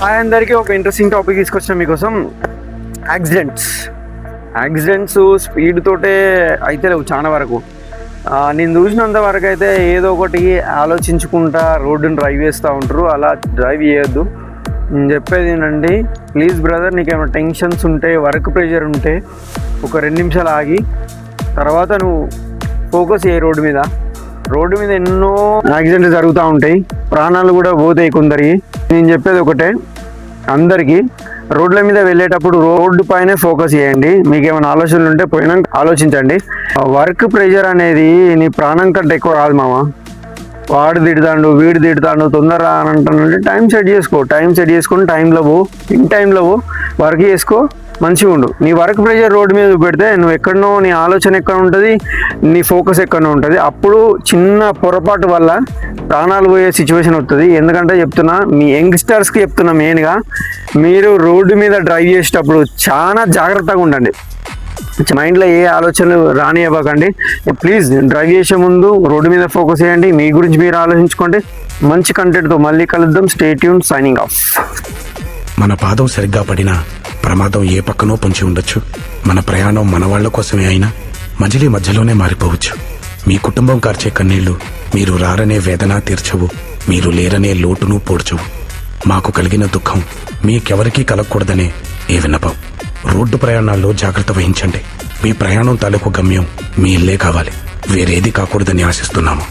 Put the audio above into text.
అందరికీ ఒక interesting topic తీసుకొచ్చిన మీకోసం. యాక్సిడెంట్స్ స్పీడ్ తోటే అయితే లేవు చాలా వరకు. నేను చూసినంత వరకు అయితే ఏదో ఒకటి ఆలోచించుకుంటా రోడ్డుని డ్రైవ్ చేస్తూ ఉంటారు. అలా డ్రైవ్ చేయొద్దు. నేను చెప్పేది ఏంటంటే, ప్లీజ్ బ్రదర్, నీకేమైనా టెన్షన్స్ ఉంటే, వర్క్ ప్రెషర్ ఉంటే ఒక 2 నిమిషాలు ఆగి తర్వాత నువ్వు ఫోకస్ చేయ రోడ్డు మీద. రోడ్డు మీద ఎన్నో యాక్సిడెంట్స్ జరుగుతూ ఉంటాయి, ప్రాణాలు కూడా పోతాయి కొందరికి. నేను చెప్పేది ఒకటే, అందరికీ రోడ్ల మీద వెళ్ళేటప్పుడు రోడ్డు పైనే ఫోకస్ చేయండి. మీకు ఏమైనా ఆలోచనలు ఉంటే పోయినా ఆలోచించండి. వర్క్ ప్రెషర్ అనేది నీ ప్రాణం కంటే ఎక్కువ రాదు మామ. వాడు తిడతాడు, వీడు తిడతాడు, తొందర అని అంటానంటే టైం సెట్ చేసుకొని టైంలో పో, ఇన్ టైంలో పో, వర్క్ చేసుకో, మంచిగా ఉండు. నీ వర్క్ ప్రెషర్ రోడ్డు మీద పెడితే నువ్వు ఎక్కడనో, నీ ఆలోచన ఎక్కడ ఉంటుంది, నీ ఫోకస్ ఎక్కడనో ఉంటుంది. అప్పుడు చిన్న పొరపాటు వల్ల ప్రాణాలు పోయే సిచ్యువేషన్ వస్తుంది. ఎందుకంటే చెప్తున్నా, మీ యంగ్స్టర్స్కి చెప్తున్నా, మెయిన్గా మీరు రోడ్డు మీద డ్రైవ్ చేసేటప్పుడు చాలా జాగ్రత్తగా ఉండండి. మైండ్లో ఏ ఆలోచనలు రానివ్వకండి. ప్లీజ్ డ్రైవ్ చేసే ముందు రోడ్డు మీద ఫోకస్ చేయండి. మీ గురించి మీరు ఆలోచించుకోండి. మంచి కంటెంట్తో మళ్ళీ కలుద్దాం. Stay tune, signing off. మన పాదం సరిగ్గా పడినా ప్రమాదం ఏ పక్కనో పొంచి ఉండొచ్చు. మన ప్రయాణం మన వాళ్ల కోసమే అయినా మధ్యలోనే మారిపోవచ్చు. మీ కుటుంబం కార్చే కన్నీళ్లు మీరు రారనే వేదన తీర్చవు, మీరు లేరనే లోటును పోడ్చవు. మాకు కలిగిన దుఃఖం మీకెవరికీ కలగకూడదనే ఏ విన్నపం. రోడ్డు ప్రయాణాల్లో జాగ్రత్త వహించండి. మీ ప్రయాణం తాలూకు గమ్యం మీ ఇల్లే కావాలి, వేరేది కాకూడదని ఆశిస్తున్నాము.